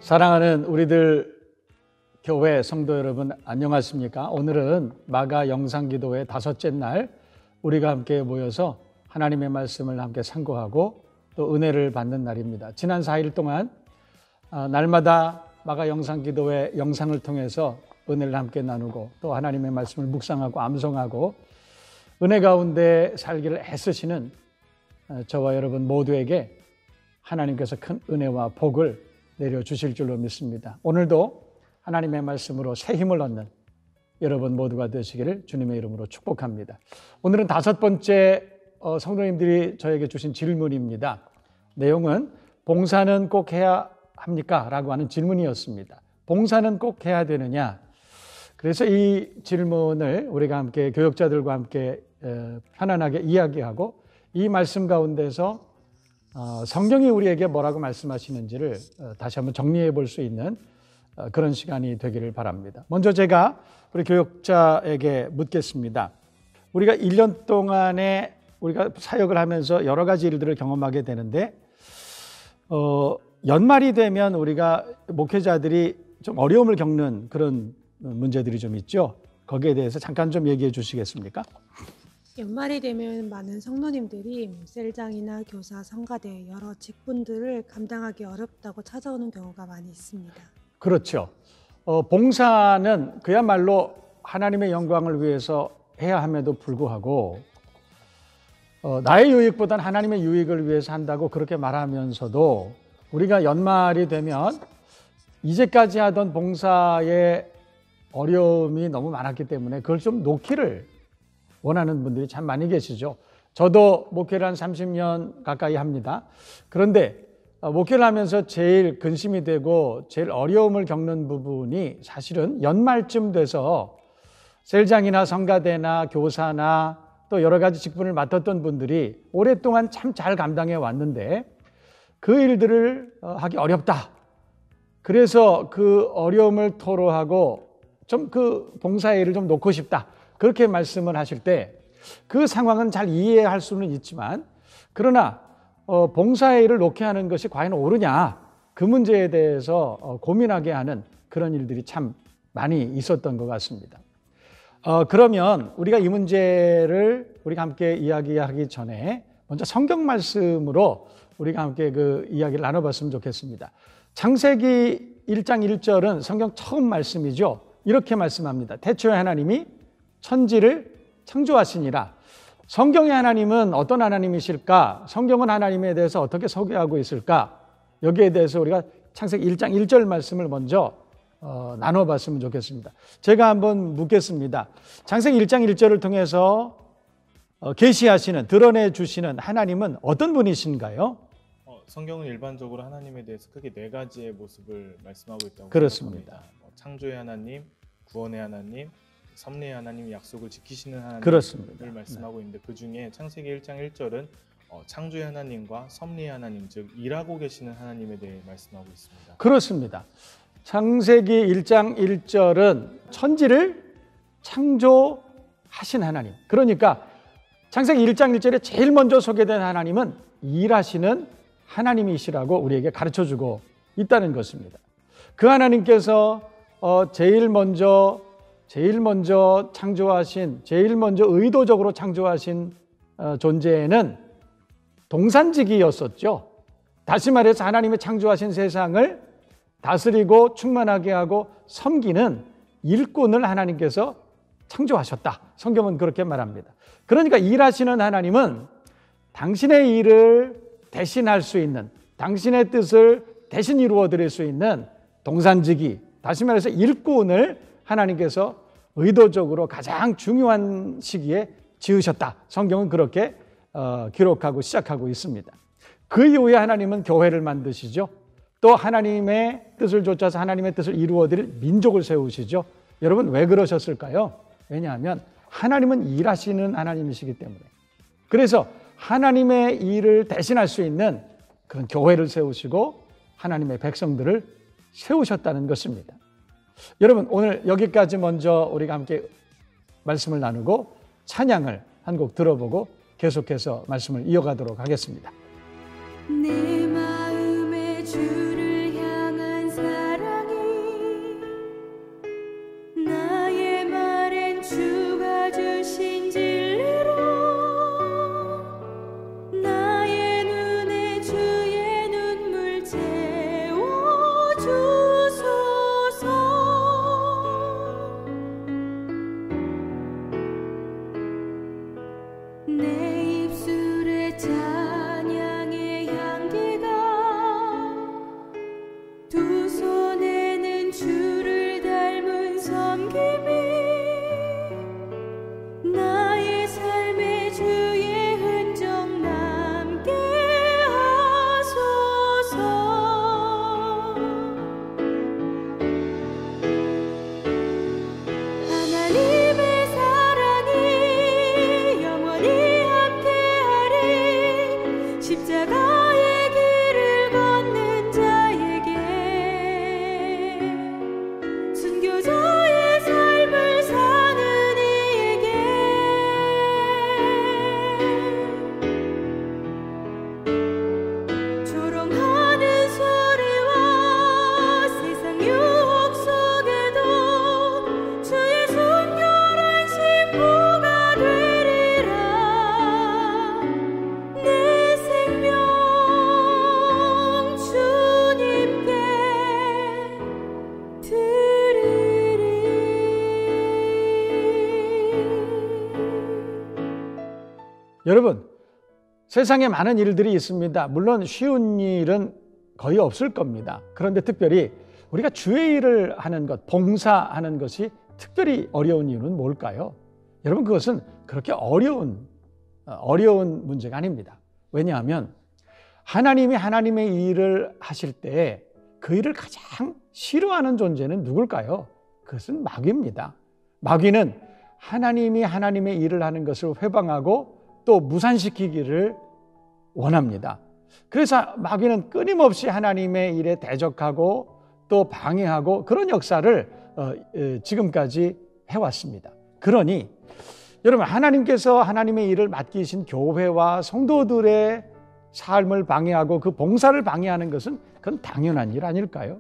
사랑하는 우리들 교회 성도 여러분, 안녕하십니까? 오늘은 마가 영상기도회 5째 날 우리가 함께 모여서 하나님의 말씀을 함께 상고하고 또 은혜를 받는 날입니다. 지난 4일 동안 날마다 마가 영상기도회 영상을 통해서 은혜를 함께 나누고 또 하나님의 말씀을 묵상하고 암송하고 은혜 가운데 살기를 애쓰시는 저와 여러분 모두에게 하나님께서 큰 은혜와 복을 내려주실 줄로 믿습니다. 오늘도 하나님의 말씀으로 새 힘을 얻는 여러분 모두가 되시기를 주님의 이름으로 축복합니다. 오늘은 5번째 성도님들이 저에게 주신 질문입니다. 내용은 봉사는 꼭 해야 합니까? 라고 하는 질문이었습니다. 봉사는 꼭 해야 되느냐? 그래서 이 질문을 우리가 함께 교역자들과 함께 편안하게 이야기하고 이 말씀 가운데서 성경이 우리에게 뭐라고 말씀하시는지를 다시 한번 정리해 볼 수 있는 그런 시간이 되기를 바랍니다. 먼저 제가 우리 교역자에게 묻겠습니다. 우리가 1년 동안에 우리가 사역을 하면서 여러 가지 일들을 경험하게 되는데 연말이 되면 우리가 목회자들이 좀 어려움을 겪는 그런 문제들이 좀 있죠. 거기에 대해서 잠깐 좀 얘기해 주시겠습니까? 연말이 되면 많은 성도님들이 셀장이나 교사, 성가대 여러 직분들을 감당하기 어렵다고 찾아오는 경우가 많이 있습니다. 그렇죠. 봉사는 그야말로 하나님의 영광을 위해서 해야 함에도 불구하고 나의 유익보다는 하나님의 유익을 위해서 한다고 그렇게 말하면서도 우리가 연말이 되면 이제까지 하던 봉사의 어려움이 너무 많았기 때문에 그걸 좀 놓기를 원하는 분들이 참 많이 계시죠. 저도 목회를 한 30년 가까이 합니다. 그런데 목회를 하면서 제일 근심이 되고 제일 어려움을 겪는 부분이 사실은 연말쯤 돼서 셀장이나 성가대나 교사나 또 여러 가지 직분을 맡았던 분들이 오랫동안 참 잘 감당해 왔는데 그 일들을 하기 어렵다. 그래서 그 어려움을 토로하고 좀 그 봉사의 일을 좀 놓고 싶다. 그렇게 말씀을 하실 때 그 상황은 잘 이해할 수는 있지만 그러나 봉사의 일을 놓게 하는 것이 과연 옳으냐 그 문제에 대해서 고민하게 하는 그런 일들이 참 많이 있었던 것 같습니다. 그러면 우리가 이 문제를 우리가 함께 이야기하기 전에 먼저 성경 말씀으로 우리가 함께 그 이야기를 나눠봤으면 좋겠습니다. 창세기 1장 1절은 성경 처음 말씀이죠. 이렇게 말씀합니다. 태초에 하나님이 천지를 창조하시니라. 성경의 하나님은 어떤 하나님이실까? 성경은 하나님에 대해서 어떻게 소개하고 있을까? 여기에 대해서 우리가 창세기 1장 1절 말씀을 먼저 나눠봤으면 좋겠습니다. 제가 한번 묻겠습니다. 창세기 1장 1절을 통해서 계시하시는, 드러내주시는 하나님은 어떤 분이신가요? 성경은 일반적으로 하나님에 대해서 크게 4가지의 모습을 말씀하고 있다고 그렇습니다. 생각합니다. 창조의 하나님, 구원의 하나님, 섭리의 하나님, 약속을 지키시는 하나님을 그렇습니다. 말씀하고 있는데 그 중에 창세기 1장 1절은 창조의 하나님과 섭리의 하나님, 즉 일하고 계시는 하나님에 대해 말씀하고 있습니다. 그렇습니다. 창세기 1장 1절은 천지를 창조하신 하나님. 그러니까 창세기 1장 1절에 제일 먼저 소개된 하나님은 일하시는 하나님이시라고 우리에게 가르쳐주고 있다는 것입니다. 그 하나님께서 제일 먼저 창조하신, 제일 먼저 의도적으로 창조하신 존재는 동산지기였었죠. 다시 말해서 하나님이 창조하신 세상을 다스리고 충만하게 하고 섬기는 일꾼을 하나님께서 창조하셨다. 성경은 그렇게 말합니다. 그러니까 일하시는 하나님은 당신의 일을 대신할 수 있는, 당신의 뜻을 대신 이루어 드릴 수 있는 동산지기, 다시 말해서 일꾼을 하나님께서 의도적으로 가장 중요한 시기에 지으셨다. 성경은 그렇게 기록하고 시작하고 있습니다. 그 이후에 하나님은 교회를 만드시죠. 또 하나님의 뜻을 좇아서 하나님의 뜻을 이루어드릴 민족을 세우시죠. 여러분 왜 그러셨을까요? 왜냐하면 하나님은 일하시는 하나님이시기 때문에. 그래서 하나님의 일을 대신할 수 있는 그런 교회를 세우시고 하나님의 백성들을 세우셨다는 것입니다. 여러분 오늘 여기까지 먼저 우리가 함께 말씀을 나누고 찬양을 한 곡 들어보고 계속해서 말씀을 이어가도록 하겠습니다. 내 마음의 주를 향한 사랑 여러분, 세상에 많은 일들이 있습니다. 물론 쉬운 일은 거의 없을 겁니다. 그런데 특별히 우리가 주의 일을 하는 것, 봉사하는 것이 특별히 어려운 이유는 뭘까요? 여러분, 그것은 그렇게 어려운 문제가 아닙니다. 왜냐하면 하나님이 하나님의 일을 하실 때 그 일을 가장 싫어하는 존재는 누굴까요? 그것은 마귀입니다. 마귀는 하나님이 하나님의 일을 하는 것을 회방하고 또 무산시키기를 원합니다. 그래서 마귀는 끊임없이 하나님의 일에 대적하고 또 방해하고 그런 역사를 지금까지 해왔습니다. 그러니 여러분, 하나님께서 하나님의 일을 맡기신 교회와 성도들의 삶을 방해하고 그 봉사를 방해하는 것은 그건 당연한 일 아닐까요?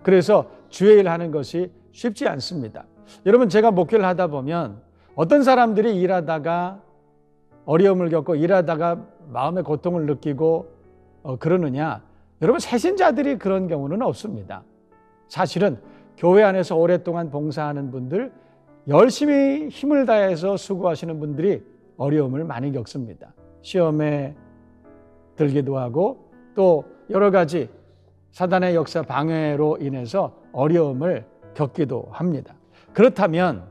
그래서 주의 일 하는 것이 쉽지 않습니다. 여러분, 제가 목회를 하다 보면 어떤 사람들이 일하다가 어려움을 겪고 일하다가 마음의 고통을 느끼고 그러느냐? 여러분, 새신자들이 그런 경우는 없습니다. 사실은 교회 안에서 오랫동안 봉사하는 분들, 열심히 힘을 다해서 수고하시는 분들이 어려움을 많이 겪습니다. 시험에 들기도 하고 또 여러 가지 사단의 역사 방해로 인해서 어려움을 겪기도 합니다. 그렇다면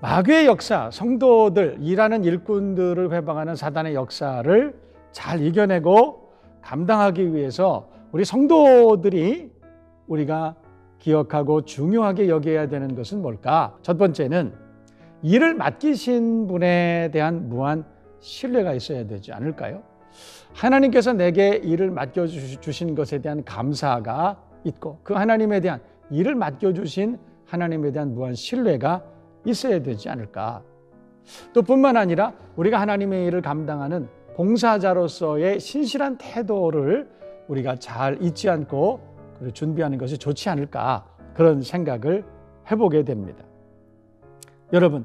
마귀의 역사, 성도들, 일하는 일꾼들을 회방하는 사단의 역사를 잘 이겨내고 감당하기 위해서 우리 성도들이 우리가 기억하고 중요하게 여겨야 되는 것은 뭘까? 첫 번째는 일을 맡기신 분에 대한 무한 신뢰가 있어야 되지 않을까요? 하나님께서 내게 일을 맡겨주신 것에 대한 감사가 있고 그 하나님에 대한 일을 맡겨주신 하나님에 대한 무한 신뢰가 있어야 되지 않을까? 또 뿐만 아니라 우리가 하나님의 일을 감당하는 봉사자로서의 신실한 태도를 우리가 잘 잊지 않고 준비하는 것이 좋지 않을까, 그런 생각을 해보게 됩니다. 여러분,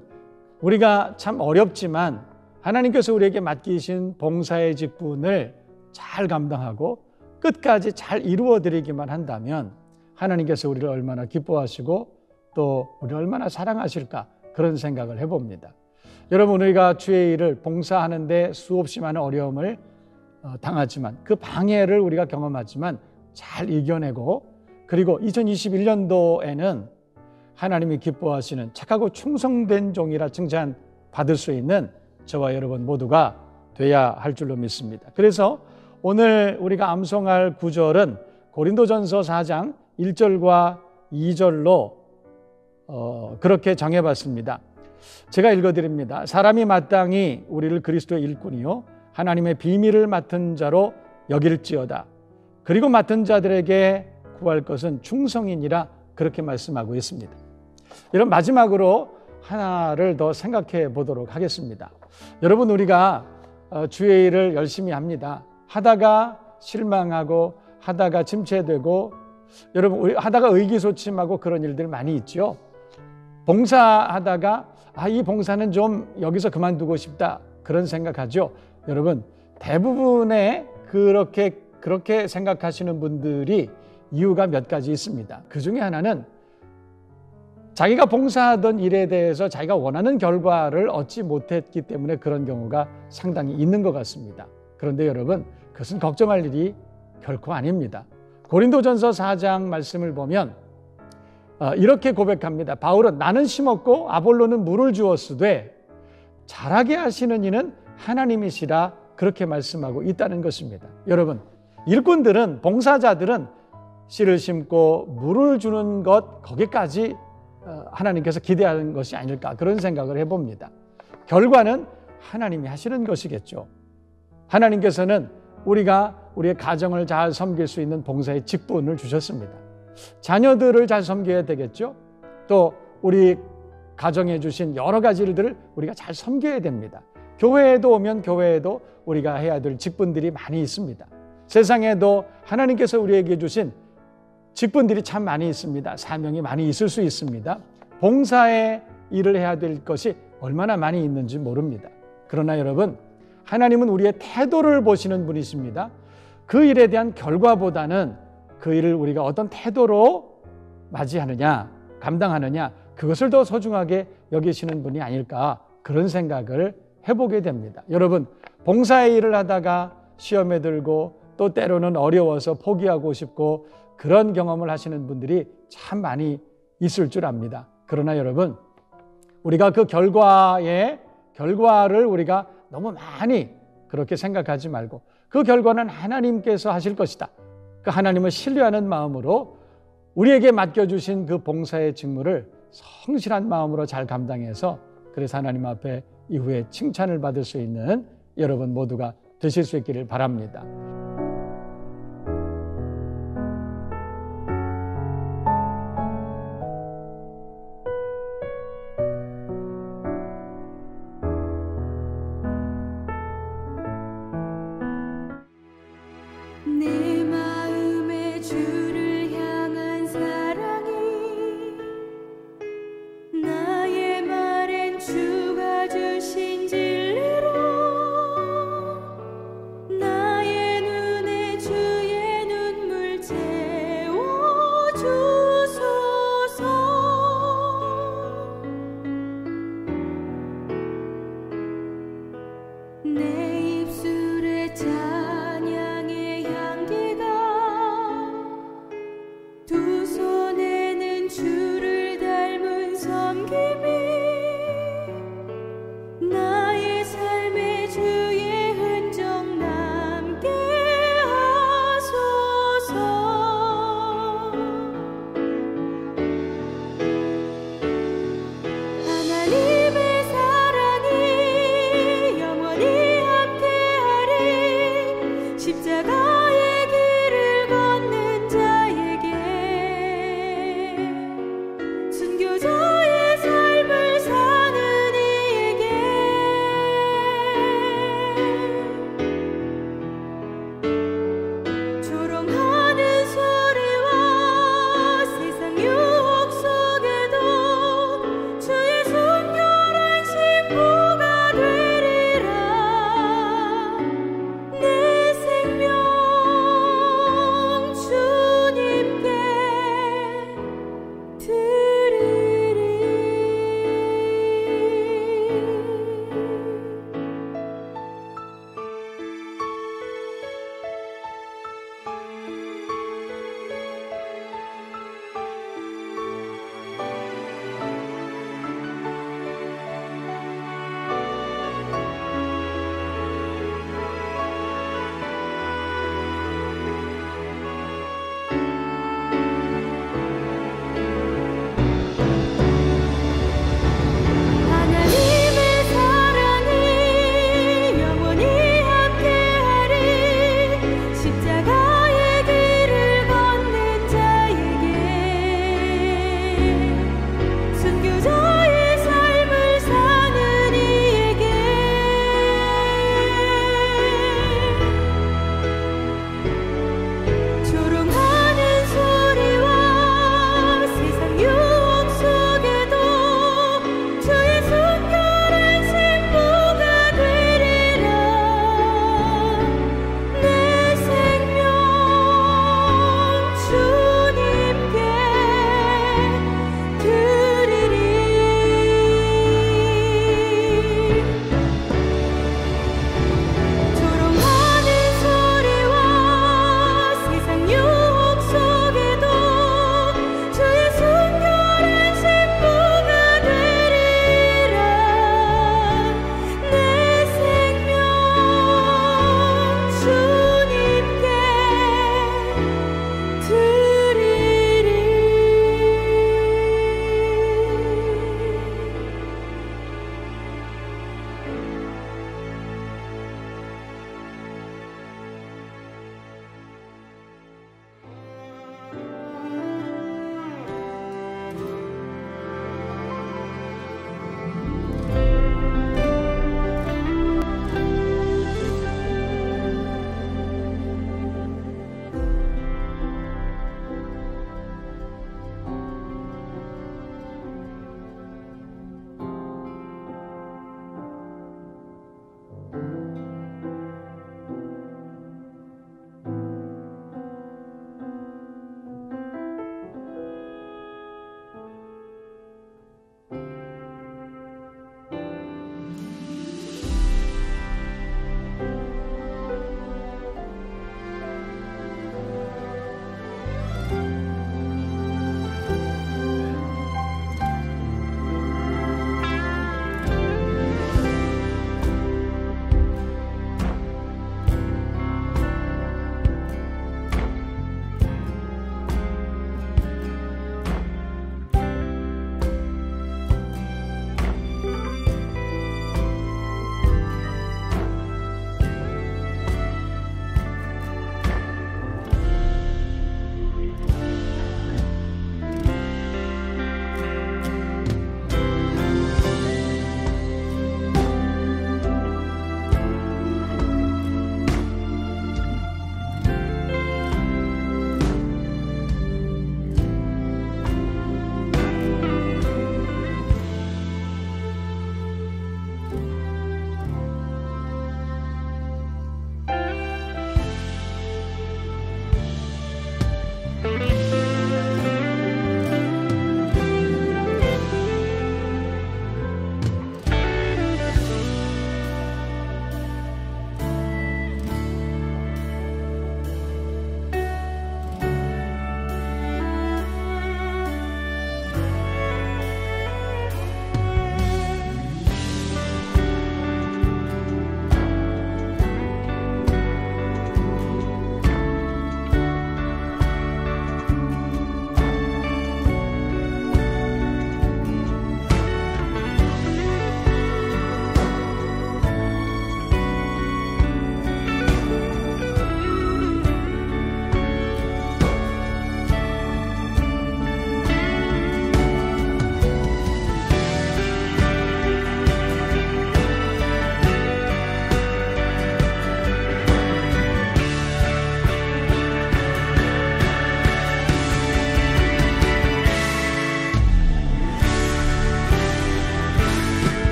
우리가 참 어렵지만 하나님께서 우리에게 맡기신 봉사의 직분을 잘 감당하고 끝까지 잘 이루어드리기만 한다면 하나님께서 우리를 얼마나 기뻐하시고 또 우리를 얼마나 사랑하실까, 그런 생각을 해봅니다. 여러분, 우리가 주의 일을 봉사하는데 수없이 많은 어려움을 당하지만 그 방해를 우리가 경험하지만 잘 이겨내고, 그리고 2021년도에는 하나님이 기뻐하시는 착하고 충성된 종이라 칭찬받을 수 있는 저와 여러분 모두가 돼야 할 줄로 믿습니다. 그래서 오늘 우리가 암송할 구절은 고린도전서 4장 1절과 2절로 그렇게 정해봤습니다. 제가 읽어드립니다. 사람이 마땅히 우리를 그리스도의 일꾼이요 하나님의 비밀을 맡은 자로 여길지어다. 그리고 맡은 자들에게 구할 것은 충성이니라, 그렇게 말씀하고 있습니다. 여러분, 마지막으로 하나를 더 생각해 보도록 하겠습니다. 여러분, 우리가 주의 일을 열심히 합니다. 하다가 실망하고 하다가 침체되고, 여러분, 우리 하다가 의기소침하고 그런 일들 많이 있죠. 봉사하다가 이 봉사는 좀 여기서 그만두고 싶다, 그런 생각하죠. 여러분, 대부분의 그렇게 생각하시는 분들이 이유가 몇 가지 있습니다. 그 중에 하나는 자기가 봉사하던 일에 대해서 자기가 원하는 결과를 얻지 못했기 때문에 그런 경우가 상당히 있는 것 같습니다. 그런데 여러분, 그것은 걱정할 일이 결코 아닙니다. 고린도전서 4장 말씀을 보면 이렇게 고백합니다. 바울은 나는 심었고 아볼로는 물을 주었으되 자라게 하시는 이는 하나님이시라, 그렇게 말씀하고 있다는 것입니다. 여러분, 일꾼들은, 봉사자들은 씨를 심고 물을 주는 것, 거기까지 하나님께서 기대하는 것이 아닐까, 그런 생각을 해봅니다. 결과는 하나님이 하시는 것이겠죠. 하나님께서는 우리가 우리의 가정을 잘 섬길 수 있는 봉사의 직분을 주셨습니다. 자녀들을 잘 섬겨야 되겠죠. 또 우리 가정에 주신 여러 가지 일들을 우리가 잘 섬겨야 됩니다. 교회에도 오면 교회에도 우리가 해야 될 직분들이 많이 있습니다. 세상에도 하나님께서 우리에게 주신 직분들이 참 많이 있습니다. 사명이 많이 있을 수 있습니다. 봉사의 일을 해야 될 것이 얼마나 많이 있는지 모릅니다. 그러나 여러분, 하나님은 우리의 태도를 보시는 분이십니다. 그 일에 대한 결과보다는 그 일을 우리가 어떤 태도로 맞이하느냐, 감당하느냐, 그것을 더 소중하게 여기시는 분이 아닐까, 그런 생각을 해보게 됩니다. 여러분, 봉사의 일을 하다가 시험에 들고 또 때로는 어려워서 포기하고 싶고 그런 경험을 하시는 분들이 참 많이 있을 줄 압니다. 그러나 여러분, 우리가 그 결과를 우리가 너무 많이 그렇게 생각하지 말고 그 결과는 하나님께서 하실 것이다. 그 하나님을 신뢰하는 마음으로 우리에게 맡겨주신 그 봉사의 직무를 성실한 마음으로 잘 감당해서 그래서 하나님 앞에 이후에 칭찬을 받을 수 있는 여러분 모두가 되실 수 있기를 바랍니다. 내 마음에 주를 향한 사랑이 나의 말엔 주가 주신 진리로 나의 눈